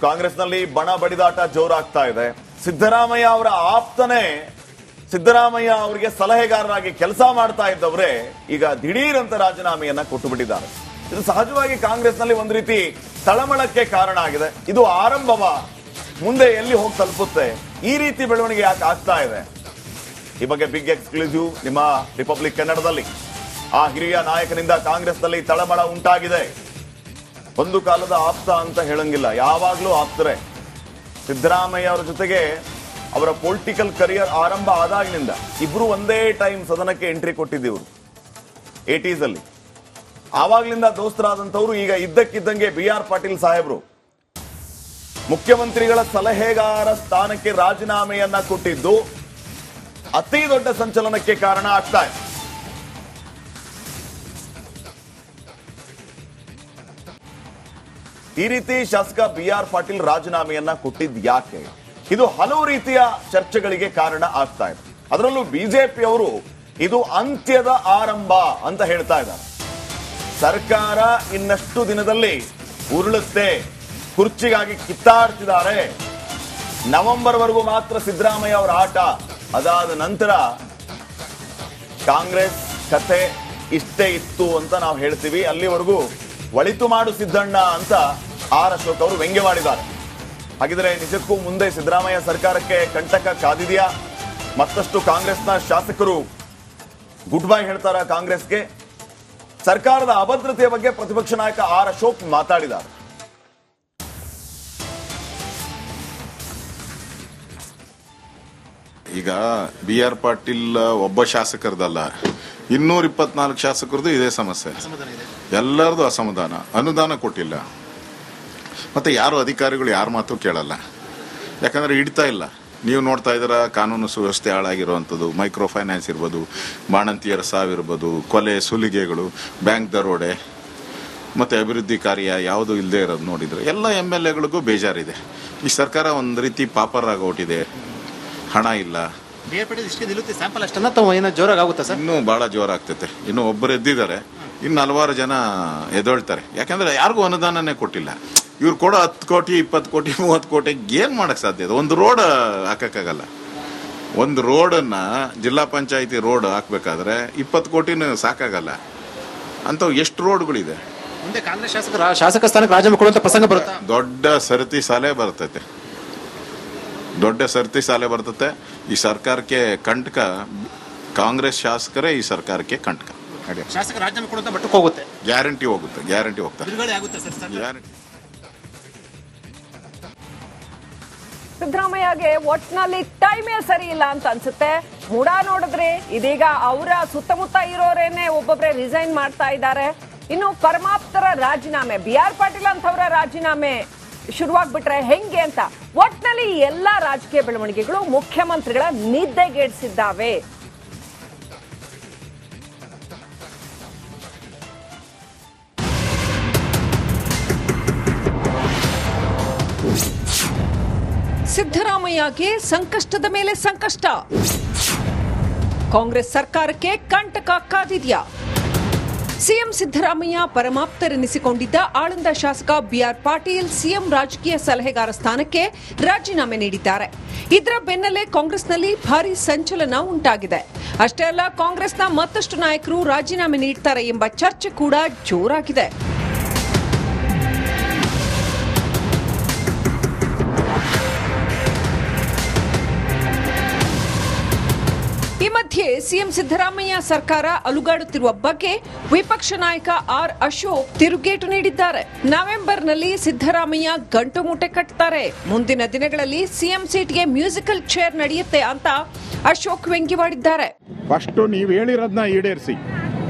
ಕಾಂಗ್ರೆಸ್ನಲ್ಲಿ ಬಣ ಬಡಿದಾಟ ಜೋರಾಗ್ತಾ ಇದೆ. ಸಿದ್ದರಾಮಯ್ಯ ಅವರ ಆಪ್ತನೇ ಸಿದ್ದರಾಮಯ್ಯ ಅವರಿಗೆ ಸಲಹೆಗಾರರಾಗಿ ಕೆಲಸ ಮಾಡ್ತಾ ಇದ್ದವರೇ ಈಗ ದಿಢೀರ್ ಅಂತ ರಾಜೀನಾಮೆಯನ್ನ ಕೊಟ್ಟು ಬಿಟ್ಟಿದ್ದಾರೆ. ಇದು ಸಹಜವಾಗಿ ಕಾಂಗ್ರೆಸ್ನಲ್ಲಿ ಒಂದು ರೀತಿ ತಳಮಳಕ್ಕೆ ಕಾರಣ ಆಗಿದೆ. ಇದು ಆರಂಭವ, ಮುಂದೆ ಎಲ್ಲಿ ಹೋಗಿ ತಲುಪುತ್ತೆ, ಈ ರೀತಿ ಬೆಳವಣಿಗೆ ಯಾಕೆ ಆಗ್ತಾ ಇದೆ? ಈ ಬಗ್ಗೆ ಬಿಗ್ ಎಕ್ಸ್ಕ್ಲೂಸಿವ್ ನಿಮ್ಮ ರಿಪಬ್ಲಿಕ್ ಕನ್ನಡದಲ್ಲಿ. ಆ ಹಿರಿಯ ನಾಯಕನಿಂದ ಕಾಂಗ್ರೆಸ್ನಲ್ಲಿ ತಳಮಳ ಉಂಟಾಗಿದೆ. ಒಂದು ಕಾಲದ ಆಪ್ತ ಅಂತ ಹೇಳಂಗಿಲ್ಲ, ಯಾವಾಗ್ಲೂ ಆಪ್ತರೇ. ಸಿದ್ದರಾಮಯ್ಯ ಅವರ ಜೊತೆಗೆ ಅವರ ಪೊಲಿಟಿಕಲ್ ಕರಿಯರ್ ಆರಂಭ ಆದಾಗಿನಿಂದ ಇಬ್ರು ಒಂದೇ ಟೈಮ್ ಸದನಕ್ಕೆ ಎಂಟ್ರಿ ಕೊಟ್ಟಿದ್ದೀವರು 80s ಅಲ್ಲಿ. ಆವಾಗ್ಲಿಂದ ದೋಸ್ತರಾದಂತವ್ರು ಈಗ ಇದ್ದಕ್ಕಿದ್ದಂಗೆ BR ಪಾಟೀಲ್ ಸಾಹೇಬ್ರು ಮುಖ್ಯಮಂತ್ರಿಗಳ ಸಲಹೆಗಾರ ಸ್ಥಾನಕ್ಕೆ ರಾಜೀನಾಮೆಯನ್ನ ಕೊಟ್ಟಿದ್ದು ಅತಿ ದೊಡ್ಡ ಸಂಚಲನಕ್ಕೆ ಕಾರಣ ಆಗ್ತಾ ಇದೆ. ಈ ರೀತಿ ಶಾಸಕ BR ಪಾಟೀಲ್ ರಾಜೀನಾಮೆಯನ್ನ ಕೊಟ್ಟಿದ್ ಯಾಕೆ? ಇದು ಹಲವು ರೀತಿಯ ಚರ್ಚೆಗಳಿಗೆ ಕಾರಣ ಆಗ್ತಾ ಇದೆ. ಅದರಲ್ಲೂ ಬಿಜೆಪಿಯವರು ಇದು ಅಂತ್ಯದ ಆರಂಭ ಅಂತ ಹೇಳ್ತಾ ಇದ್ದಾರೆ. ಸರ್ಕಾರ ಇನ್ನಷ್ಟು ದಿನದಲ್ಲಿ ಉರುಳುತ್ತೆ, ಕುರ್ಚಿಗಾಗಿ ಕಿತ್ತಾಡ್ತಿದ್ದಾರೆ. ನವೆಂಬರ್ ವರೆಗೂ ಮಾತ್ರ ಸಿದ್ದರಾಮಯ್ಯ ಅವರ ಆಟ. ಅದಾದ ನಂತರ ಕಾಂಗ್ರೆಸ್ ಕಥೆ ಇಷ್ಟೇ ಇತ್ತು ಅಂತ ನಾವು ಹೇಳ್ತೀವಿ. ಅಲ್ಲಿವರೆಗೂ ಒಳಿತು ಮಾಡು ಸಿದ್ದಣ್ಣ ಅಂತ ಆರ್ ಅಶೋಕ್ ಅವರು ವ್ಯಂಗ್ಯವಾಡಿದ್ದಾರೆ. ಹಾಗಿದ್ರೆ ನಿಜಕ್ಕೂ ಮುಂದೆ ಸಿದ್ದರಾಮಯ್ಯ ಸರ್ಕಾರಕ್ಕೆ ಕಂಟಕ ಕಾದಿದೆಯಾ? ಮತ್ತಷ್ಟು ಕಾಂಗ್ರೆಸ್ನ ಶಾಸಕರು ಗುಡ್ ಬೈ ಹೇಳ್ತಾರ ಕಾಂಗ್ರೆಸ್ಗೆ? ಸರ್ಕಾರದ ಅಭದ್ರತೆಯ ಬಗ್ಗೆ ಪ್ರತಿಪಕ್ಷ ನಾಯಕ ಆರ್ ಅಶೋಕ್ ಮಾತಾಡಿದ್ದಾರೆ. ಈಗ BR ಪಾಟೀಲ್ ಒಬ್ಬ ಶಾಸಕರದಲ್ಲ, 224 ಶಾಸಕರದು ಇದೇ ಸಮಸ್ಯೆ. ಎಲ್ಲರದು ಅಸಮಾಧಾನ, ಅನುದಾನ ಕೊಟ್ಟಿಲ್ಲ. ಮತ್ತೆ ಯಾರು ಅಧಿಕಾರಿಗಳು ಯಾರ ಮಾತು ಕೇಳಲ್ಲ, ಯಾಕಂದ್ರೆ ಹಿಡ್ತಾ ಇಲ್ಲ. ನೀವು ನೋಡ್ತಾ ಇದ್ದೀರಾ, ಕಾನೂನು ಸುವ್ಯವಸ್ಥೆ ಹಾಳಾಗಿರುವಂಥದ್ದು, ಮೈಕ್ರೋ ಫೈನಾನ್ಸ್ ಇರ್ಬೋದು, ಬಾಣಂತಿಯರ ಸಾವಿರ್ಬೋದು, ಕೊಲೆ ಸುಲಿಗೆಗಳು, ಬ್ಯಾಂಕ್ ದರೋಡೆ, ಮತ್ತೆ ಅಭಿವೃದ್ಧಿ ಕಾರ್ಯ ಯಾವುದು ಇಲ್ಲದೆ ಇರೋದು ನೋಡಿದ್ರೆ ಎಲ್ಲ MLAಗಳಿಗೂ ಬೇಜಾರಿದೆ. ಈ ಸರ್ಕಾರ ಒಂದು ರೀತಿ ಪಾಪರ್ ಆಗೋಟಿದೆ, ಹಣ ಇಲ್ಲ. ಇನ್ನೂ ಬಹಳ ಜೋರಾಗ್ತೈತೆ. ಇನ್ನು ಒಬ್ಬರು ಎದ್ದಿದ್ದಾರೆ, ಇನ್ನು ಹಲವಾರು ಜನ ಎದೊಳ್ತಾರೆ. ಯಾಕಂದ್ರೆ ಯಾರಿಗೂ ಅನುದಾನನೇ ಕೊಟ್ಟಿಲ್ಲ. ಇವ್ರು ಕೊಡೋ 10 ಕೋಟಿ 20 ಕೋಟಿ 30 ಕೋಟಿ ಏನ್ ಮಾಡಕ್ ಸಾಧ್ಯ ಇದೆ? ಒಂದು ರೋಡ್ ಹಾಕಕ್ಕಾಗಲ್ಲ. ಒಂದು ರೋಡನ್ನ ಜಿಲ್ಲಾ ಪಂಚಾಯತಿ ರೋಡ್ ಹಾಕ್ಬೇಕಾದ್ರೆ 20 ಕೋಟಿನೂ ಸಾಕಾಗಲ್ಲ. ಅಂತ ಎಷ್ಟು ರೋಡ್ಗಳಿದೆ. ಮುಂದೆ ಕಾಂಗ್ರೆಸ್ ಶಾಸಕ ಸ್ಥಾನಕ್ಕೆ ರಾಜೀನಾಮೆ ಕೊಡುವಂತ ಪ್ರಸಂಗ ಬರುತ್ತೆ. ದೊಡ್ಡ ಸರತಿ ಸಾಲೆ ಬರ್ತೈತೆ, ದೊಡ್ಡ ಸರತಿ ಸಾಲೆ ಬರ್ತತೆ. ಈ ಸರ್ಕಾರಕ್ಕೆ ಕಂಟಕ, ಕಾಂಗ್ರೆಸ್ ಶಾಸಕರೇ ಈ ಸರ್ಕಾರಕ್ಕೆ ಕಂಟಕ. ಶಾಸಕ ರಾಜೀನಾಮೆ ಕೊಡುವಂತ ಮಟ್ಟಕ್ಕೆ ಹೋಗುತ್ತೆ. ಗ್ಯಾರಂಟಿ ಹೋಗುತ್ತೆ, ಗ್ಯಾರಂಟಿ ಹೋಗ್ತಾರೆ. ಗ್ಯಾರಂಟಿ. ಸಿದ್ದರಾಮಯ್ಯಗೆ ಒಟ್ನಲ್ಲಿ ಟೈಮೇ ಸರಿ ಇಲ್ಲ ಅಂತ ಅನ್ಸುತ್ತೆ. ಮೂಡ ನೋಡಿದ್ರೆ ಇದೀಗ ಅವರ ಸುತ್ತಮುತ್ತ ಇರೋರೇನೆ ಒಬ್ಬೊಬ್ರೆ ರಿಸೈನ್ ಮಾಡ್ತಾ ಇದ್ದಾರೆ. ಇನ್ನು ಪರಮಾಪ್ತರ ರಾಜೀನಾಮೆ, BR ಪಾಟೀಲ್ ಅಂತವರ ರಾಜೀನಾಮೆ ಶುರುವಾಗ್ಬಿಟ್ರೆ ಹೆಂಗೆ ಅಂತ ಒಟ್ನಲ್ಲಿ ಎಲ್ಲಾ ರಾಜಕೀಯ ಬೆಳವಣಿಗೆಗಳು ಮುಖ್ಯಮಂತ್ರಿಗಳ ನಿದ್ದೆಗೆಡಿಸಿದ್ದಾವೆ. ಸಿದ್ದರಾಮಯ್ಯಗೆ ಸಂಕಷ್ಟದ ಮೇಲೆ ಸಂಕಷ್ಟ. ಕಾಂಗ್ರೆಸ್ ಸರ್ಕಾರಕ್ಕೆ ಕಂಟಕ ಕಾದಿದ್ಯಾ? ಸಿಎಂ ಸಿದ್ದರಾಮಯ್ಯ ಪರಮಾಪ್ತರೆನಿಸಿಕೊಂಡಿದ್ದ ಆಳಂದ ಶಾಸಕ BR ಪಾಟೀಲ್ ಸಿಎಂ ರಾಜಕೀಯ ಸಲಹೆಗಾರ ಸ್ಥಾನಕ್ಕೆ ರಾಜೀನಾಮೆ ನೀಡಿದ್ದಾರೆ. ಇದರ ಬೆನ್ನಲ್ಲೇ ಕಾಂಗ್ರೆಸ್ನಲ್ಲಿ ಭಾರೀ ಸಂಚಲನ ಉಂಟಾಗಿದೆ. ಅಷ್ಟೇ ಅಲ್ಲ, ಕಾಂಗ್ರೆಸ್ನ ಮತ್ತಷ್ಟು ನಾಯಕರು ರಾಜೀನಾಮೆ ನೀಡುತ್ತಾರೆ ಎಂಬ ಚರ್ಚೆ ಕೂಡ ಜೋರಾಗಿದೆ. ಈ ಮಧ್ಯೆ ಸಿಎಂ ಸಿದ್ದರಾಮಯ್ಯ ಸರ್ಕಾರ ಅಲುಗಾಡುತ್ತಿರುವ ಬಗ್ಗೆ ವಿಪಕ್ಷ ನಾಯಕ ಆರ್ ಅಶೋಕ್ ತಿರುಗೇಟು ನೀಡಿದ್ದಾರೆ. ನವೆಂಬರ್ನಲ್ಲಿ ಸಿದ್ದರಾಮಯ್ಯ ಗಂಟು ಮೂಟೆ ಕಟ್ತಾರೆ, ಮುಂದಿನ ದಿನಗಳಲ್ಲಿ ಸಿಎಂ ಸೀಟ್ಗೆ ಮ್ಯೂಸಿಕಲ್ ಚೇರ್ ನಡೆಯುತ್ತೆ ಅಂತ ಅಶೋಕ್ ವ್ಯಂಗ್ಯವಾಡಿದ್ದಾರೆ. ಫಸ್ಟ್ ನೀವು ಹೇಳಿರೋದನ್ನ ಈಡೇರಿಸಿ,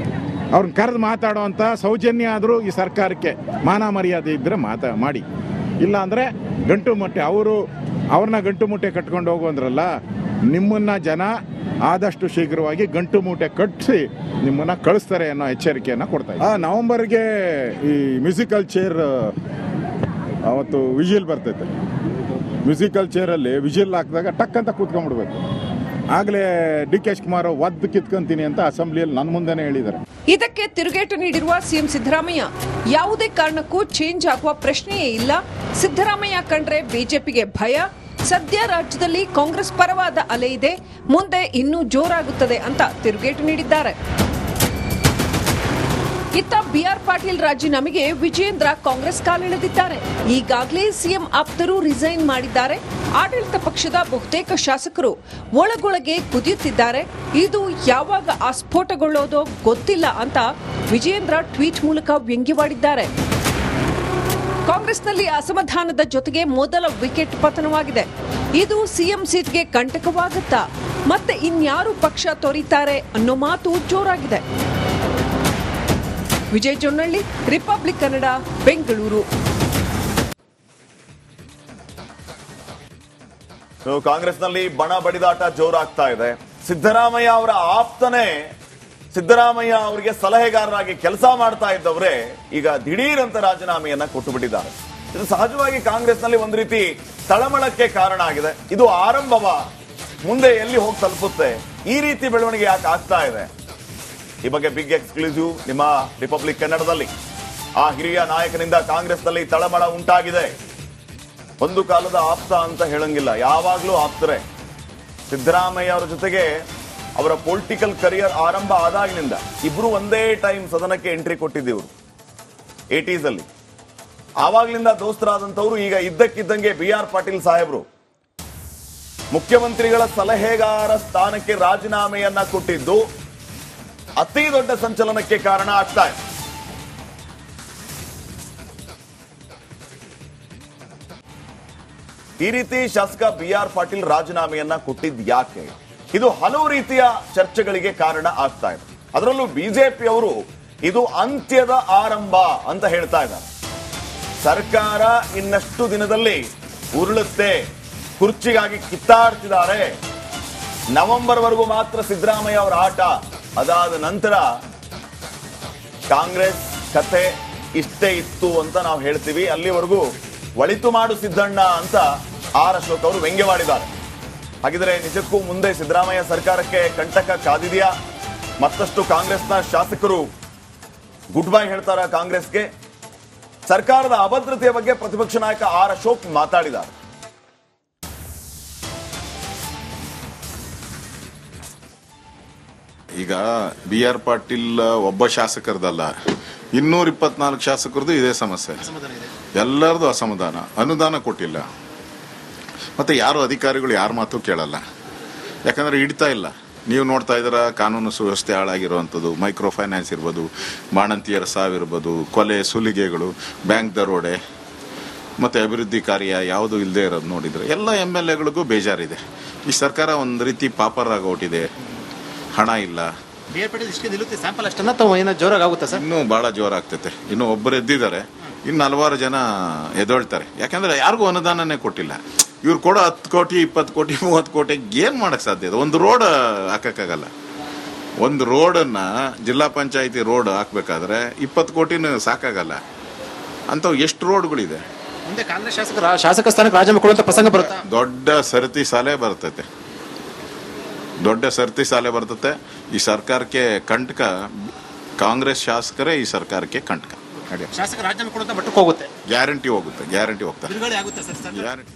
ಅವ್ರನ್ನ ಕರೆದು ಮಾತಾಡುವಂತ ಸೌಜನ್ಯ ಆದರೂ ಈ ಸರ್ಕಾರಕ್ಕೆ ಮಾನ ಮರ್ಯಾದೆ ಇದ್ರೆ ಮಾಡಿ. ಇಲ್ಲ ಅಂದ್ರೆ ಗಂಟು ಮೂಟೆ, ಅವ್ರನ್ನ ಗಂಟು ಮೂಟೆ ಕಟ್ಕೊಂಡು ಹೋಗುವಂದ್ರಲ್ಲ, ನಿಮ್ಮನ್ನ ಜನ ಆದಷ್ಟು ಶೀಘ್ರವಾಗಿ ಗಂಟು ಮೂಟೆ ಕಟ್ಟಿಸಿ ನಿಮ್ಮನ್ನ ಕಳಿಸ್ತಾರೆ ಅನ್ನೋ ಎಚ್ಚರಿಕೆಯನ್ನು ಕೊಡ್ತಾ ಇದ್ದಾರೆ. ನವೆಂಬರ್ಗೆ ಈ ಮ್ಯೂಸಿಕಲ್ ಚೇರ್ ಅವತ್ತು ವಿಜಿಲ್ ಬರ್ತೈತೆ. ಮ್ಯೂಸಿಕಲ್ ಚೇರಲ್ಲಿ ವಿಜಿಲ್ ಹಾಕಿದಾಗ ಟಕ್ ಅಂತ ಕೂತ್ಕೊಂಡ್ಬಿಡ್ಬೇಕು. ಆಗಲೇ DK ಶಿವಕುಮಾರ್ ಒದ್ದು ಕಿತ್ಕೊಂತೀನಿ ಅಂತ ಅಸೆಂಬ್ಲಿಯಲ್ಲಿ ನನ್ನ ಮುಂದೆನೇ ಹೇಳಿದ್ದಾರೆ. ಇದಕ್ಕೆ ತಿರುಗೇಟು ನೀಡಿರುವ ಸಿಎಂ ಸಿದ್ದರಾಮಯ್ಯ ಯಾವುದೇ ಕಾರಣಕ್ಕೂ ಚೇಂಜ್ ಆಗುವ ಪ್ರಶ್ನೆಯೇ ಇಲ್ಲ. ಸಿದ್ದರಾಮಯ್ಯ ಕಂಡ್ರೆ ಬಿಜೆಪಿಗೆ ಭಯ. ಸದ್ಯ ರಾಜ್ಯದಲ್ಲಿ ಕಾಂಗ್ರೆಸ್ ಪರವಾದ ಅಲೆ ಇದೆ, ಮುಂದೆ ಇನ್ನೂ ಜೋರಾಗುತ್ತದೆ ಅಂತ ತಿರುಗೇಟು ನೀಡಿದ್ದಾರೆ. ಇತ್ತ ಬಿಆರ್ ಪಾಟೀಲ್ ರಾಜೀನಾಮೆಗೆ ವಿಜಯೇಂದ್ರ ಕಾಂಗ್ರೆಸ್ ಕಾಲಿಳಿದಿದ್ದಾರೆ. ಈಗಾಗಲೇ ಸಿಎಂ ಆಪ್ತರು ರಿಸೈನ್ ಮಾಡಿದ್ದಾರೆ. ಆಡಳಿತ ಪಕ್ಷದ ಬಹುತೇಕ ಶಾಸಕರು ಒಳಗೊಳಗೆ ಕುದಿಯುತ್ತಿದ್ದಾರೆ. ಇದು ಯಾವಾಗ ಆಸ್ಫೋಟಗೊಳ್ಳೋದೋ ಗೊತ್ತಿಲ್ಲ ಅಂತ ವಿಜಯೇಂದ್ರ ಟ್ವೀಟ್ ಮೂಲಕ ವ್ಯಂಗ್ಯವಾಡಿದ್ದಾರೆ. ಕಾಂಗ್ರೆಸ್ನಲ್ಲಿ ಅಸಮಾಧಾನದ ಜೊತೆಗೆ ಮೊದಲ ವಿಕೆಟ್ ಪತನವಾಗಿದೆ. ಇದು ಸಿಎಂ ಸೀಟ್ಗೆ ಕಂಟಕವಾಗುತ್ತಾ? ಮತ್ತೆ ಇನ್ಯಾರು ಪಕ್ಷ ತೊರೀತಾರೆ ಅನ್ನೋ ಮಾತು ಜೋರಾಗಿದೆ. ವಿಜಯ್ ಜೊನ್ನಳ್ಳಿ, ರಿಪಬ್ಲಿಕ್ ಕನ್ನಡ, ಬೆಂಗಳೂರು. ಕಾಂಗ್ರೆಸ್ನಲ್ಲಿ ಬಣ ಬಡಿದಾಟ ಜೋರಾಗ್ತಾ ಇದೆ. ಸಿದ್ದರಾಮಯ್ಯ ಅವರ ಆಪ್ತನೇ ಸಿದ್ದರಾಮಯ್ಯ ಅವರಿಗೆ ಸಲಹೆಗಾರರಾಗಿ ಕೆಲಸ ಮಾಡ್ತಾ ಇದ್ದವರೇ ಈಗ ದಿಢೀರ್ ಅಂತ ರಾಜೀನಾಮೆಯನ್ನ ಕೊಟ್ಟು ಬಿಟ್ಟಿದ್ದಾರೆ. ಇದು ಸಹಜವಾಗಿ ಕಾಂಗ್ರೆಸ್ನಲ್ಲಿ ಒಂದು ರೀತಿ ತಳಮಳಕ್ಕೆ ಕಾರಣ ಆಗಿದೆ. ಇದು ಆರಂಭವ, ಮುಂದೆ ಎಲ್ಲಿ ಹೋಗಿ ತಲುಪುತ್ತೆ? ಈ ರೀತಿ ಬೆಳವಣಿಗೆ ಯಾಕೆ ಆಗ್ತಾ ಇದೆ? ಈ ಬಗ್ಗೆ ಬಿಗ್ ಎಕ್ಸ್ಕ್ಲೂಸಿವ್ ನಿಮ್ಮ ರಿಪಬ್ಲಿಕ್ ಕನ್ನಡದಲ್ಲಿ. ಆ ಹಿರಿಯ ನಾಯಕನಿಂದ ಕಾಂಗ್ರೆಸ್ನಲ್ಲಿ ತಳಮಳ ಉಂಟಾಗಿದೆ. ಒಂದು ಕಾಲದ ಆಪ್ತ ಅಂತ ಹೇಳಂಗಿಲ್ಲ, ಯಾವಾಗ್ಲೂ ಆಪ್ತರೇ. ಸಿದ್ದರಾಮಯ್ಯ ಅವರ ಜೊತೆಗೆ ಅವರ ಪೊಲಿಟಿಕಲ್ ಕರಿಯರ್ ಆರಂಭ ಆದಾಗಿನಿಂದ ಇಬ್ರು ಒಂದೇ ಟೈಮ್ ಸದನಕ್ಕೆ ಎಂಟ್ರಿ ಕೊಟ್ಟಿದ್ದೀವರು 80s ಅಲ್ಲಿ. ಆವಾಗ್ಲಿಂದ ದೋಸ್ತರಾದಂತವ್ರು ಈಗ ಇದ್ದಕ್ಕಿದ್ದಂಗೆ ಬಿಆರ್ ಪಾಟೀಲ್ ಸಾಹೇಬ್ರು ಮುಖ್ಯಮಂತ್ರಿಗಳ ಸಲಹೆಗಾರ ಸ್ಥಾನಕ್ಕೆ ರಾಜೀನಾಮೆಯನ್ನ ಕೊಟ್ಟಿದ್ದು ಅತಿ ದೊಡ್ಡ ಸಂಚಲನಕ್ಕೆ ಕಾರಣ ಆಗ್ತಾ ಇದೆ. ಈ ರೀತಿ ಶಾಸಕ ಬಿಆರ್ ಪಾಟೀಲ್ ರಾಜೀನಾಮೆಯನ್ನ ಕೊಟ್ಟಿದ್ ಯಾಕೆ? ಇದು ಹಲವು ರೀತಿಯ ಚರ್ಚೆಗಳಿಗೆ ಕಾರಣ ಆಗ್ತಾ ಇದೆ. ಅದರಲ್ಲೂ ಬಿಜೆಪಿಯವರು ಇದು ಅಂತ್ಯದ ಆರಂಭ ಅಂತ ಹೇಳ್ತಾ ಇದ್ದಾರೆ. ಸರ್ಕಾರ ಇನ್ನಷ್ಟು ದಿನದಲ್ಲಿ ಉರುಳುತ್ತೆ, ಕುರ್ಚಿಗಾಗಿ ಕಿತ್ತಾಡ್ತಿದ್ದಾರೆ. ನವೆಂಬರ್ ವರೆಗೂ ಮಾತ್ರ ಸಿದ್ದರಾಮಯ್ಯ ಅವರ ಆಟ. ಅದಾದ ನಂತರ ಕಾಂಗ್ರೆಸ್ ಕತೆ ಇಷ್ಟೇ ಇತ್ತು ಅಂತ ನಾವು ಹೇಳ್ತೀವಿ. ಅಲ್ಲಿವರೆಗೂ ಒಳಿತು ಮಾಡು ಸಿದ್ದಣ್ಣ ಅಂತ ಆರ್ ಅಶೋಕ್ ಅವರು ವ್ಯಂಗ್ಯವಾಡಿದ್ದಾರೆ. ಹಾಗಿದ್ರೆ ನಿಜಕ್ಕೂ ಮುಂದೆ ಸಿದ್ದರಾಮಯ್ಯ ಸರ್ಕಾರಕ್ಕೆ ಕಂಟಕ ಕಾದಿದೆಯಾ? ಮತ್ತಷ್ಟು ಕಾಂಗ್ರೆಸ್ನ ಶಾಸಕರು ಗುಡ್ ಬೈ ಹೇಳ್ತಾರ ಕಾಂಗ್ರೆಸ್ಗೆ? ಸರ್ಕಾರದ ಅಭದ್ರತೆಯ ಬಗ್ಗೆ ಪ್ರತಿಪಕ್ಷ ನಾಯಕ ಆರ್ ಅಶೋಕ್ ಮಾತಾಡಿದ್ದಾರೆ. ಈಗ ಬಿಆರ್ ಪಾಟೀಲ್ ಒಬ್ಬ ಶಾಸಕರದಲ್ಲ, 224 ಶಾಸಕರದು ಇದೇ ಸಮಸ್ಯೆ. ಎಲ್ಲರದು ಅಸಮಾಧಾನ, ಅನುದಾನ ಕೊಟ್ಟಿಲ್ಲ. ಮತ್ತೆ ಯಾರು ಅಧಿಕಾರಿಗಳು ಯಾರ ಮಾತು ಕೇಳಲ್ಲ, ಯಾಕಂದ್ರೆ ಹಿಡ್ತಾ ಇಲ್ಲ. ನೀವು ನೋಡ್ತಾ ಇದ್ದೀರಾ, ಕಾನೂನು ಸುವ್ಯವಸ್ಥೆ ಹಾಳಾಗಿರುವಂಥದ್ದು, ಮೈಕ್ರೋ ಫೈನಾನ್ಸ್ ಇರ್ಬೋದು, ಬಾಣಂತಿಯರ ಸಾವಿರ್ಬೋದು, ಕೊಲೆ ಸುಲಿಗೆಗಳು, ಬ್ಯಾಂಕ್ ದರೋಡೆ, ಮತ್ತೆ ಅಭಿವೃದ್ಧಿ ಕಾರ್ಯ ಯಾವುದು ಇಲ್ಲದೆ ಇರೋದು ನೋಡಿದ್ರೆ ಎಲ್ಲ MLAಗಳಿಗೂ ಬೇಜಾರಿದೆ. ಈ ಸರ್ಕಾರ ಒಂದು ರೀತಿ ಪಾಪರಾಗಿ ಹೊಟ್ಟಿದೆ, ಹಣ ಇಲ್ಲ. ಬಿಆರ್ ಪಾಟೀಲ್ ಇಷ್ಟೇ ನಿಲ್ಲುತ್ತೆ ಸ್ಯಾಂಪಲ್ ಅಷ್ಟನ್ನ ಅಥವಾ ಏನೋ ಜೋರಾಗುತ್ತೆ ಸರ್? ಇನ್ನೂ ಬಹಳ ಜೋರಾಗ್ತೈತೆ. ಇನ್ನು ಒಬ್ಬರು ಎದ್ದಿದ್ದಾರೆ, ಇನ್ನು ಹಲವಾರು ಜನ ಎದ್ದೊಳ್ತಾರೆ. ಯಾಕಂದ್ರೆ ಯಾರಿಗೂ ಅನುದಾನನೇ ಕೊಟ್ಟಿಲ್ಲ. ಇವ್ರು ಕೊಡೋ 10 ಕೋಟಿ 20 ಕೋಟಿ 30 ಕೋಟಿ ಏನ್ ಮಾಡಕ್ ಸಾಧ್ಯ ಇದೆ? ಒಂದು ರೋಡ್ ಹಾಕಕ್ಕಾಗಲ್ಲ. ಒಂದು ರೋಡನ್ನ ಜಿಲ್ಲಾ ಪಂಚಾಯತಿ ರೋಡ್ ಹಾಕ್ಬೇಕಾದ್ರೆ 20 ಕೋಟಿನೂ ಸಾಕಾಗಲ್ಲ. ಅಂತ ಎಷ್ಟು ರೋಡ್ಗಳಿದೆ? ಮುಂದೆ ಕಾಂಗ್ರೆಸ್ ಶಾಸಕ ಸ್ಥಾನಕ್ಕೆ ರಾಜೀನಾಮೆ ಕೊಡುವಂತ ಪ್ರಸಂಗ ಬರುತ್ತೆ. ದೊಡ್ಡ ಸರತಿ ಸಾಲೆ ಬರ್ತೈತೆ, ದೊಡ್ಡ ಸರತಿ ಸಾಲೆ ಬರ್ತತೆ. ಈ ಸರ್ಕಾರಕ್ಕೆ ಕಂಟಕ ಕಾಂಗ್ರೆಸ್ ಶಾಸಕರೇ ಈ ಸರ್ಕಾರಕ್ಕೆ ಕಂಟಕ. ಶಾಸಕ ರಾಜೀನಾಮೆ ಕೊಡುವಂತ ಮಟ್ಟಕ್ಕೆ ಹೋಗುತ್ತೆ. ಗ್ಯಾರಂಟಿ ಹೋಗುತ್ತೆ, ಗ್ಯಾರಂಟಿ ಹೋಗ್ತಾರೆ, ಬಿಡುಗಡೆ ಆಗುತ್ತೆ ಸರ್. ಗ್ಯಾರಂಟಿ.